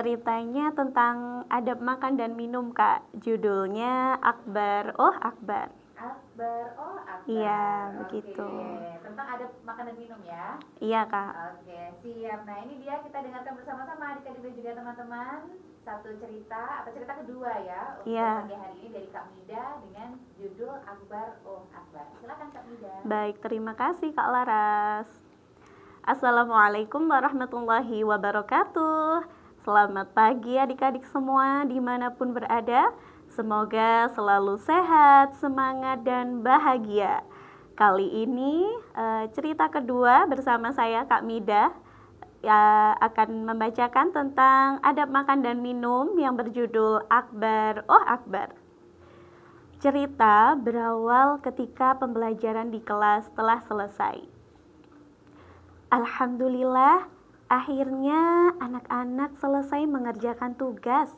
ceritanya tentang adab makan dan minum, Kak. Judulnya Akbar, oh Akbar. Akbar, oh Akbar. Iya, begitu. Tentang adab makan dan minum ya. Iya, Kak. Oke, siap. Nah, ini dia kita dengarkan bersama-sama adik-adik dan juga teman-teman. Satu cerita atau cerita kedua ya untuk pagi hari ini dari Kak Mida dengan judul Akbar, oh Akbar. Silakan Kak Mida. Baik, terima kasih Kak Laras. Assalamualaikum warahmatullahi wabarakatuh. Selamat pagi adik-adik semua dimanapun berada. Semoga selalu sehat, semangat, dan bahagia. Kali ini cerita kedua bersama saya Kak Mida akan membacakan tentang adab makan dan minum yang berjudul Akbar, oh Akbar. Cerita berawal ketika pembelajaran di kelas telah selesai. Alhamdulillah, akhirnya anak-anak selesai mengerjakan tugas.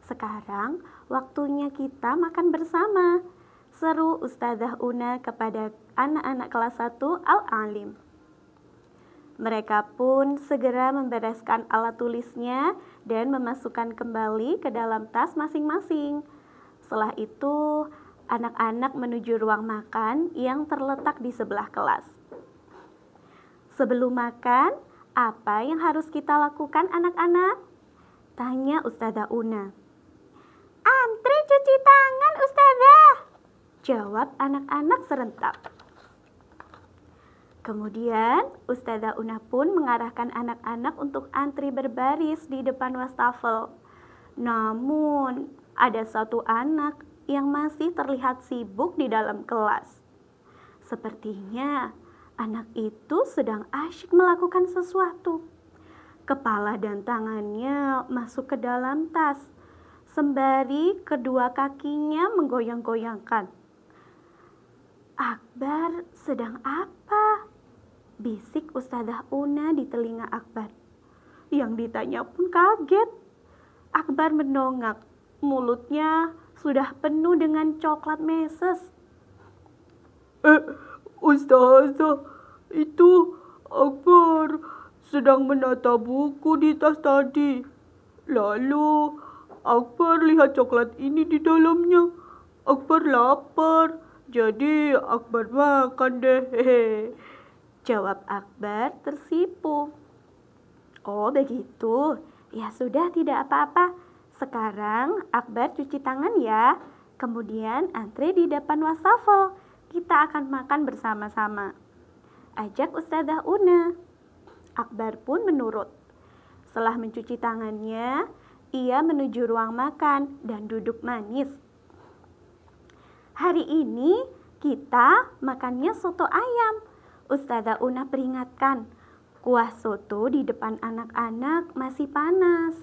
Sekarang waktunya kita makan bersama, seru Ustazah Una kepada anak-anak kelas 1 Al-Alim. Mereka pun segera membereskan alat tulisnya dan memasukkan kembali ke dalam tas masing-masing. Setelah itu, anak-anak menuju ruang makan yang terletak di sebelah kelas. Sebelum makan, apa yang harus kita lakukan anak-anak? Tanya Ustazah Una. Antri cuci tangan Ustazah, jawab anak-anak serentak. Kemudian Ustazah Una pun mengarahkan anak-anak untuk antri berbaris di depan wastafel. Namun ada satu anak yang masih terlihat sibuk di dalam kelas. Sepertinya anak itu sedang asyik melakukan sesuatu. Kepala dan tangannya masuk ke dalam tas, sembari kedua kakinya menggoyang-goyangkan. Akbar sedang apa? Bisik Ustazah Una di telinga Akbar. Yang ditanya pun kaget. Akbar mendongak, mulutnya sudah penuh dengan coklat meses. Ustazah, itu Akbar sedang menata buku di tas tadi. Lalu Akbar lihat coklat ini di dalamnya. Akbar lapar, jadi Akbar makan deh. Jawab Akbar tersipu. Oh begitu, ya sudah tidak apa-apa. Sekarang Akbar cuci tangan ya. Kemudian antri di depan wastafel. Kita akan makan bersama-sama, ajak Ustazah Una. Akbar pun menurut. Setelah mencuci tangannya, ia menuju ruang makan dan duduk manis. Hari ini kita makannya soto ayam. Ustazah Una peringatkan, kuah soto di depan anak-anak masih panas.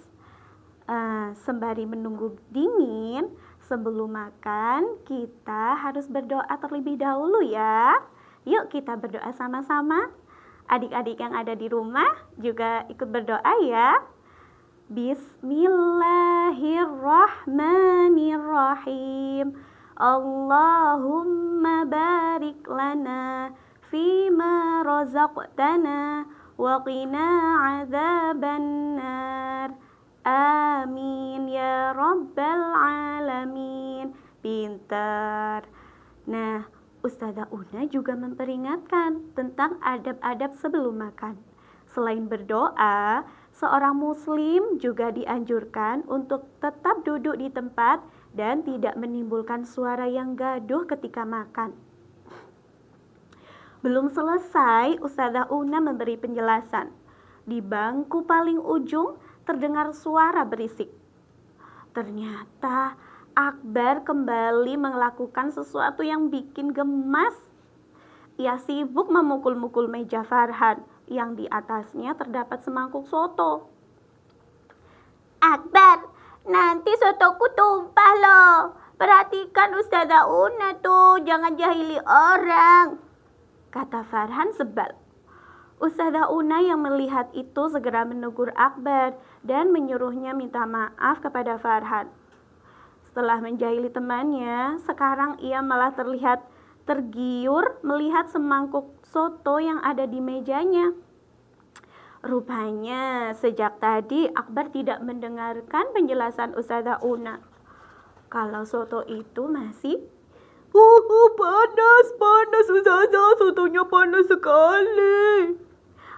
Sembari menunggu dingin, sebelum makan kita harus berdoa terlebih dahulu ya. Yuk kita berdoa sama-sama. Adik-adik yang ada di rumah juga ikut berdoa ya. Bismillahirrahmanirrahim. Allahumma barik lana fima razaqtana wa qina adzabannar. Amin ya rabbal alamin. Pintar. Nah, Ustazah Una juga memperingatkan tentang adab-adab sebelum makan. Selain berdoa, seorang muslim juga dianjurkan untuk tetap duduk di tempat dan tidak menimbulkan suara yang gaduh ketika makan. Belum selesai, Ustazah Una memberi penjelasan. Di bangku paling ujung terdengar suara berisik. Ternyata Akbar kembali melakukan sesuatu yang bikin gemas. Ia sibuk memukul-mukul meja Farhan yang di atasnya terdapat semangkuk soto. Akbar, nanti sotoku tumpah loh. Perhatikan Ustazah Una tuh, jangan jahili orang, kata Farhan sebal. Ustazah Una yang melihat itu segera menegur Akbar dan menyuruhnya minta maaf kepada Farhan. Setelah menjahili temannya, sekarang ia malah terlihat tergiur melihat semangkuk soto yang ada di mejanya. Rupanya sejak tadi Akbar tidak mendengarkan penjelasan Ustazah Una. Kalau soto itu masih panas Ustazah, sotonya panas sekali.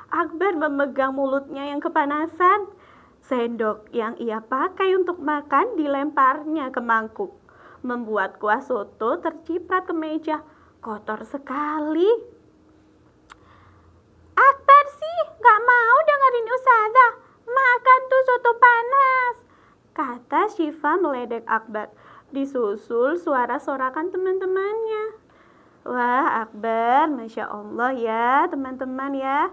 Akbar memegang mulutnya yang kepanasan. Sendok yang ia pakai untuk makan dilemparnya ke mangkuk, membuat kuah soto terciprat ke meja. Kotor sekali. Akbar sih gak mau dengerin Ustazah. Makan tuh soto panas, kata Syifa meledek Akbar. Disusul suara sorakan teman-temannya. Wah, Akbar, Masya Allah ya teman-teman ya.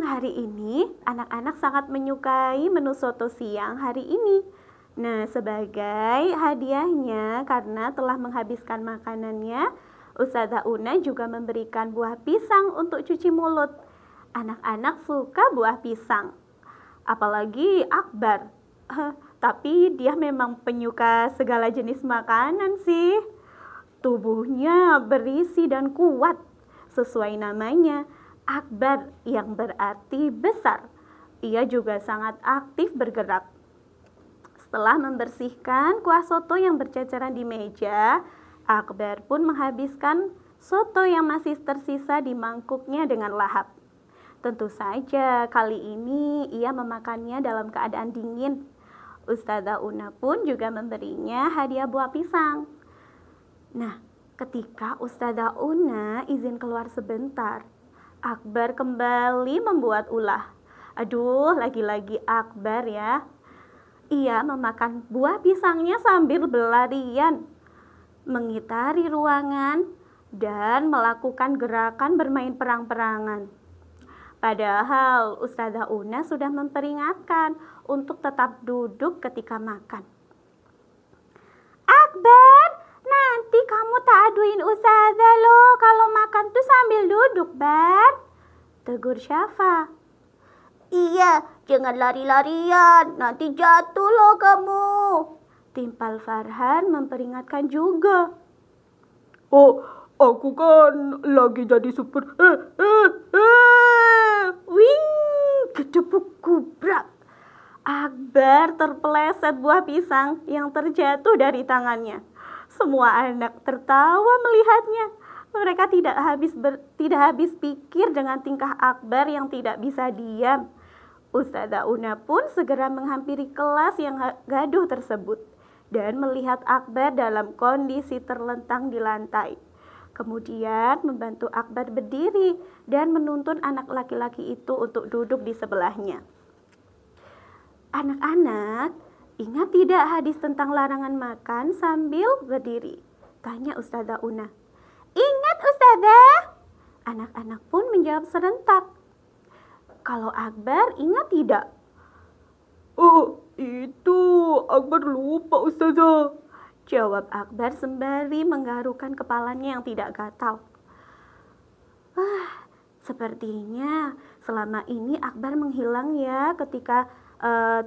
Hari ini anak-anak sangat menyukai menu soto siang hari ini. Nah, sebagai hadiahnya karena telah menghabiskan makanannya, Ustazah Una juga memberikan buah pisang untuk cuci mulut. Anak-anak suka buah pisang, apalagi Akbar. Tapi dia memang penyuka segala jenis makanan sih. Tubuhnya berisi dan kuat, sesuai namanya, Akbar yang berarti besar. Ia juga sangat aktif bergerak. Setelah membersihkan kuah soto yang berceceran di meja, Akbar pun menghabiskan soto yang masih tersisa di mangkuknya dengan lahap. Tentu saja kali ini ia memakannya dalam keadaan dingin. Ustazah Una pun juga memberinya hadiah buah pisang. Nah, ketika Ustazah Una izin keluar sebentar, Akbar kembali membuat ulah. Aduh, lagi-lagi Akbar ya. Ia memakan buah pisangnya sambil berlarian, mengitari ruangan, dan melakukan gerakan bermain perang-perangan. Padahal Ustazah Una sudah memperingatkan untuk tetap duduk ketika makan. Akbar, nanti kamu tak aduin Ustazah loh kalau makan tuh sambil duduk, Bar, tegur Syafa. Iya, jangan lari-larian, nanti jatuh loh kamu, timpal Farhan memperingatkan juga. Oh, aku kan lagi jadi super. Wing, gedebuk kubrak. Akbar terpeleset buah pisang yang terjatuh dari tangannya. Semua anak tertawa melihatnya. Mereka tidak habis pikir dengan tingkah Akbar yang tidak bisa diam. Ustazah Una pun segera menghampiri kelas yang gaduh tersebut dan melihat Akbar dalam kondisi terlentang di lantai. Kemudian membantu Akbar berdiri dan menuntun anak laki-laki itu untuk duduk di sebelahnya. Anak-anak, ingat tidak hadis tentang larangan makan sambil berdiri? Tanya Ustazah Una. Ingat Ustazah. Anak-anak pun menjawab serentak. Kalau Akbar ingat tidak? Oh, itu Akbar lupa Ustazah, jawab Akbar sembari menggarukkan kepalanya yang tidak gatal. Sepertinya selama ini Akbar menghilang ya ketika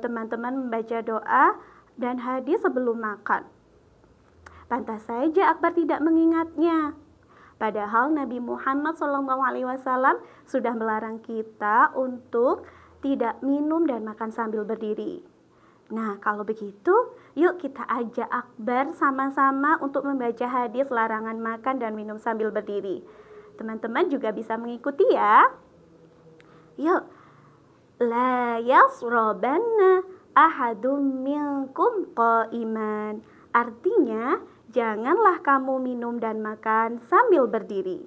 teman-teman membaca doa dan hadis sebelum makan. Pantas saja Akbar tidak mengingatnya. Padahal Nabi Muhammad SAW sudah melarang kita untuk tidak minum dan makan sambil berdiri. Nah, kalau begitu, yuk kita ajak Akbar sama-sama untuk membaca hadis larangan makan dan minum sambil berdiri. Teman-teman juga bisa mengikuti ya. Yuk. La yasrobanna ahadum minkum qa'iman. Artinya, janganlah kamu minum dan makan sambil berdiri.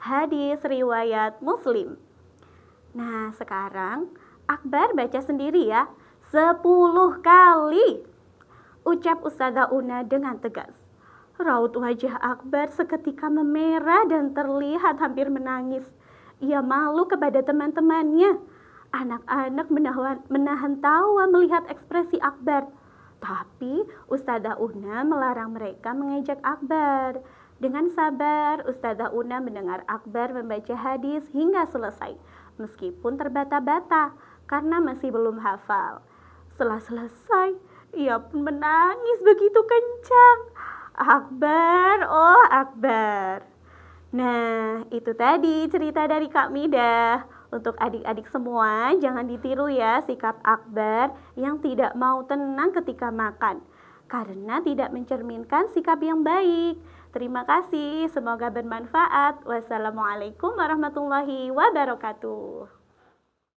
Hadis riwayat Muslim. Nah, sekarang Akbar baca sendiri ya. 10 kali, ucap Ustazah Una dengan tegas. Raut wajah Akbar seketika memerah dan terlihat hampir menangis. Ia malu kepada teman-temannya. Anak-anak menahan tawa melihat ekspresi Akbar. Tapi Ustazah Una melarang mereka mengejek Akbar. Dengan sabar, Ustazah Una mendengar Akbar membaca hadis hingga selesai, meskipun terbata-bata karena masih belum hafal. Setelah selesai, ia pun menangis begitu kencang. Akbar, oh Akbar. Nah, itu tadi cerita dari Kak Midah. Untuk adik-adik semua, jangan ditiru ya sikap Akbar yang tidak mau tenang ketika makan, karena tidak mencerminkan sikap yang baik. Terima kasih, semoga bermanfaat. Wassalamualaikum warahmatullahi wabarakatuh.